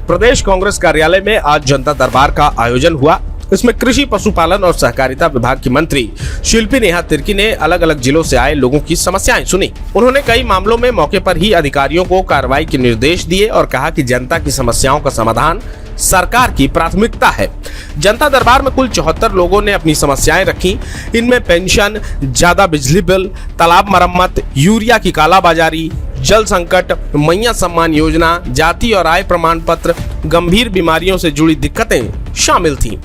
प्रदेश कांग्रेस कार्यालय में आज जनता दरबार का आयोजन हुआ। इसमें कृषि, पशुपालन और सहकारिता विभाग की मंत्री शिल्पी नेहा तिर्की ने अलग अलग जिलों से आए लोगों की समस्याएं सुनी। उन्होंने कई मामलों में मौके पर ही अधिकारियों को कार्रवाई के निर्देश दिए और कहा कि जनता की समस्याओं का समाधान सरकार की प्राथमिकता है। जनता दरबार में कुल 74 लोगों ने अपनी समस्याएं रखी। इनमें पेंशन, ज्यादा बिजली बिल, तालाब मरम्मत, यूरिया की कालाबाजारी, जल संकट, मैया सम्मान योजना, जाति और आय प्रमाण पत्र, गंभीर बीमारियों से जुड़ी दिक्कतें शामिल थीं।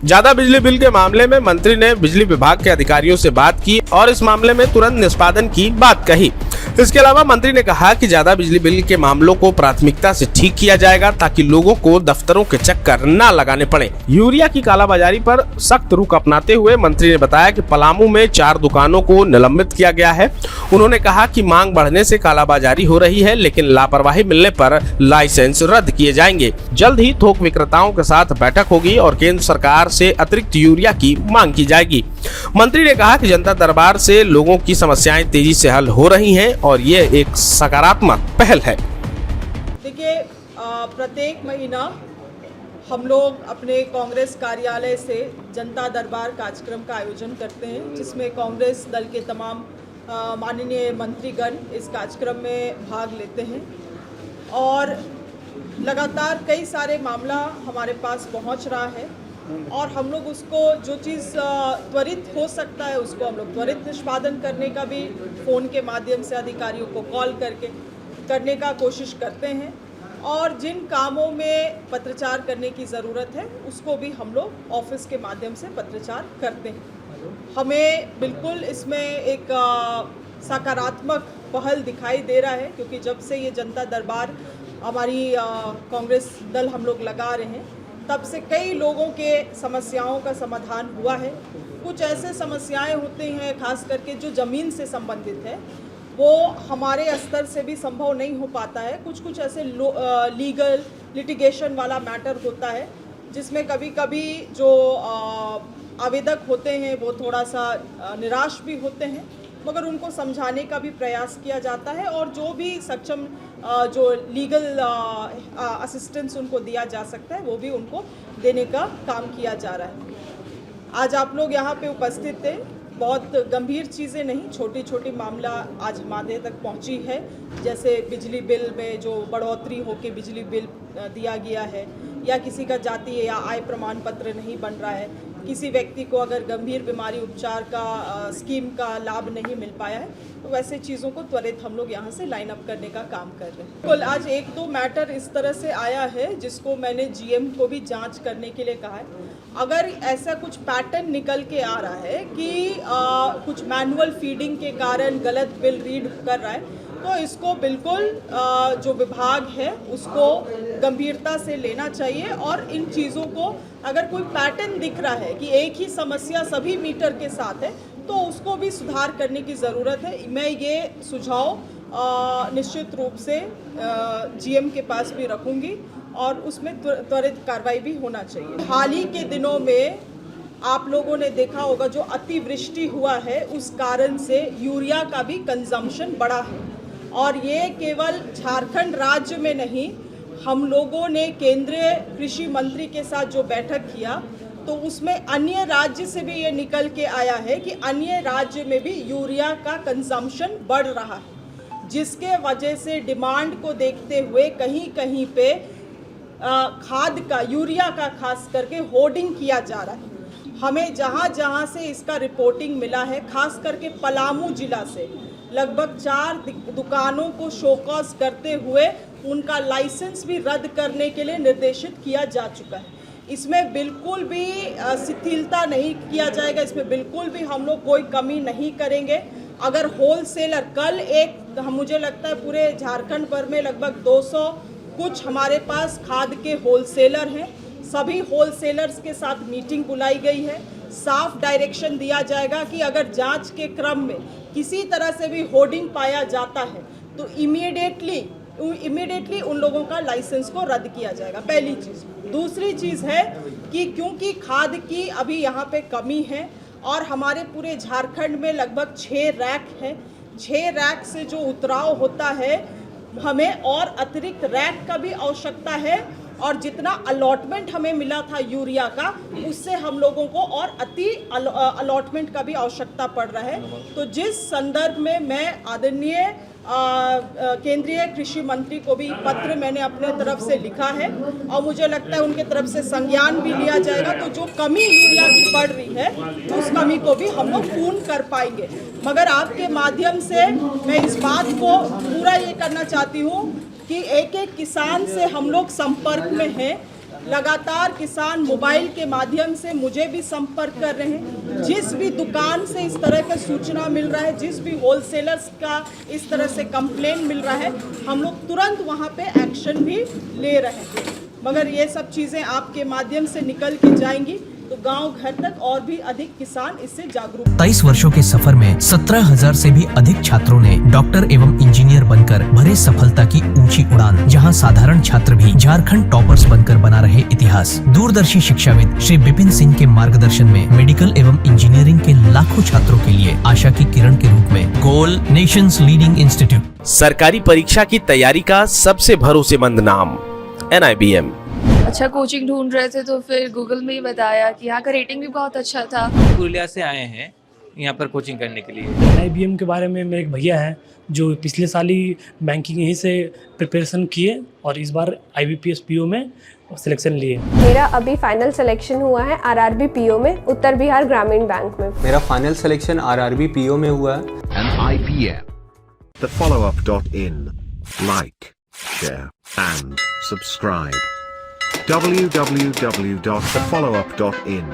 ज्यादा बिजली बिल के मामले में मंत्री ने बिजली विभाग के अधिकारियों से बात की और इस मामले में तुरंत निष्पादन की बात कही। इसके अलावा मंत्री ने कहा कि ज्यादा बिजली बिल के मामलों को प्राथमिकता से ठीक किया जाएगा ताकि लोगों को दफ्तरों के चक्कर न लगाने पड़े। यूरिया की कालाबाजारी पर सख्त रुख अपनाते हुए मंत्री ने बताया कि पलामू में 4 दुकानों को निलंबित किया गया है। उन्होंने कहा कि मांग बढ़ने से कालाबाजारी हो रही है, लेकिन लापरवाही मिलने पर लाइसेंस रद्द किए जाएंगे। जल्द ही थोक विक्रेताओं के साथ बैठक होगी और केंद्र सरकार से अतिरिक्त यूरिया की मांग की जाएगी। मंत्री ने कहा कि जनता दरबार से लोगों की समस्याएं तेजी से हल हो रही हैं और ये एक सकारात्मक पहल है। देखिए, प्रत्येक महीना हम लोग अपने कांग्रेस कार्यालय से जनता दरबार कार्यक्रम का आयोजन करते हैं, जिसमें कांग्रेस दल के तमाम माननीय मंत्रीगण इस कार्यक्रम में भाग लेते हैं और लगातार कई सारे मामला हमारे पास पहुंच रहा है और हम लोग उसको जो चीज़ त्वरित हो सकता है उसको हम लोग त्वरित निष्पादन करने का भी फ़ोन के माध्यम से अधिकारियों को कॉल करके करने का कोशिश करते हैं और जिन कामों में पत्रचार करने की ज़रूरत है उसको भी हम लोग ऑफिस के माध्यम से पत्रचार करते हैं। हमें बिल्कुल इसमें एक सकारात्मक पहल दिखाई दे रहा है, क्योंकि जब से ये जनता दरबार हमारी कांग्रेस दल हम लोग लगा रहे हैं तब से कई लोगों के समस्याओं का समाधान हुआ है। कुछ ऐसे समस्याएं होती हैं खास करके जो ज़मीन से संबंधित है, वो हमारे स्तर से भी संभव नहीं हो पाता है। कुछ ऐसे लीगल लिटिगेशन वाला मैटर होता है जिसमें कभी कभी जो आवेदक होते हैं वो थोड़ा सा निराश भी होते हैं, मगर उनको समझाने का भी प्रयास किया जाता है और जो भी सक्षम जो लीगल असिस्टेंस उनको दिया जा सकता है वो भी उनको देने का काम किया जा रहा है। आज आप लोग यहाँ पे उपस्थित थे। बहुत गंभीर चीज़ें नहीं, छोटी छोटी मामला आज हमारे तक पहुँची है, जैसे बिजली बिल में जो बढ़ोतरी होके बिजली बिल दिया गया है, या किसी का जाति या आय प्रमाण पत्र नहीं बन रहा है, किसी व्यक्ति को अगर गंभीर बीमारी उपचार का स्कीम का लाभ नहीं मिल पाया है, तो वैसे चीज़ों को त्वरित हम लोग यहाँ से लाइन अप करने का काम कर रहे हैं। कुल आज 1-2 मैटर इस तरह से आया है जिसको मैंने जीएम को भी जांच करने के लिए कहा है। अगर ऐसा कुछ पैटर्न निकल के आ रहा है कि कुछ मैनुअल फीडिंग के कारण गलत बिल रीड कर रहा है, तो इसको बिल्कुल जो विभाग है उसको गंभीरता से लेना चाहिए और इन चीज़ों को अगर कोई पैटर्न दिख रहा है कि एक ही समस्या सभी मीटर के साथ है तो उसको भी सुधार करने की ज़रूरत है। मैं ये सुझाव निश्चित रूप से जीएम के पास भी रखूँगी और उसमें त्वरित कार्रवाई भी होना चाहिए। हाल ही के दिनों में आप लोगों ने देखा होगा जो अतिवृष्टि हुआ है उस कारण से यूरिया का भी कंजम्पशन बढ़ा है और ये केवल झारखंड राज्य में नहीं, हम लोगों ने केंद्रीय कृषि मंत्री के साथ जो बैठक किया तो उसमें अन्य राज्य से भी ये निकल के आया है कि अन्य राज्य में भी यूरिया का कंजम्पशन बढ़ रहा है, जिसके वजह से डिमांड को देखते हुए कहीं कहीं पे खाद का, यूरिया का खास करके होर्डिंग किया जा रहा है। हमें जहाँ जहाँ से इसका रिपोर्टिंग मिला है, खास करके पलामू जिला से लगभग 4 दुकानों को शोकॉज करते हुए उनका लाइसेंस भी रद्द करने के लिए निर्देशित किया जा चुका है। इसमें बिल्कुल भी शिथिलता नहीं किया जाएगा, इसमें बिल्कुल भी हम लोग कोई कमी नहीं करेंगे। अगर होलसेलर कल एक मुझे लगता है पूरे झारखंड भर में लगभग 200 कुछ हमारे पास खाद के होलसेलर हैं, सभी होलसेलर्स के साथ मीटिंग बुलाई गई है। साफ डायरेक्शन दिया जाएगा कि अगर जांच के क्रम में किसी तरह से भी होर्डिंग पाया जाता है तो इमीडिएटली उन लोगों का लाइसेंस को रद्द किया जाएगा, पहली चीज़। दूसरी चीज़ है कि क्योंकि खाद की अभी यहाँ पे कमी है और हमारे पूरे झारखंड में लगभग 6 रैक है, 6 रैक से जो उतराव होता है हमें और अतिरिक्त रैक का भी आवश्यकता है और जितना अलॉटमेंट हमें मिला था यूरिया का उससे हम लोगों को और अति अलॉटमेंट का भी आवश्यकता पड़ रहा है। तो जिस संदर्भ में मैं आदरणीय केंद्रीय कृषि मंत्री को भी पत्र मैंने अपने तरफ से लिखा है और मुझे लगता है उनके तरफ से संज्ञान भी लिया जाएगा। तो जो कमी यूरिया की पड़ रही है उस कमी को भी हम लोग पूर्ण कर पाएंगे। मगर आपके माध्यम से मैं इस बात को पूरा ये करना चाहती हूँ कि एक एक किसान से हम लोग संपर्क में हैं। लगातार किसान मोबाइल के माध्यम से मुझे भी संपर्क कर रहे हैं। जिस भी दुकान से इस तरह का सूचना मिल रहा है, जिस भी होलसेलर्स का इस तरह से कंप्लेंट मिल रहा है, हम लोग तुरंत वहाँ पे एक्शन भी ले रहे हैं। मगर ये सब चीज़ें आपके माध्यम से निकल के जाएंगी तो गांव घर तक और भी अधिक किसान इससे जागरूक। 23 वर्षों के सफर में 17,000 से भी अधिक छात्रों ने डॉक्टर एवं इंजीनियर बनकर भरे सफलता की ऊंची उड़ान। जहां साधारण छात्र भी झारखंड टॉपर्स बनकर बना रहे इतिहास। दूरदर्शी शिक्षाविद श्री विपिन सिंह के मार्गदर्शन में मेडिकल एवं इंजीनियरिंग के लाखों छात्रों के लिए आशा की किरण के रूप में गोल नेशंस लीडिंग इंस्टीट्यूट। सरकारी परीक्षा की तैयारी का सबसे भरोसेमंद नाम NIBM। अच्छा कोचिंग ढूंढ रहे थे तो फिर गूगल में ही बताया कि यहाँ का रेटिंग भी बहुत अच्छा था। पुरुलिया से आए हैं यहाँ पर कोचिंग करने के लिए। NIBM के बारे में मेरे एक भैया हैं जो पिछले साल ही बैंकिंग यहीं से प्रिपरेशन किए और इस बार IBPS PO में सिलेक्शन लिए। मेरा अभी फाइनल सिलेक्शन हुआ है RRB PO में, उत्तर बिहार ग्रामीण बैंक में। मेरा फाइनल सिलेक्शन RRB PO में हुआ है। NIBM, thefollowup.in. Like, share and subscribe. www.thefollowup.in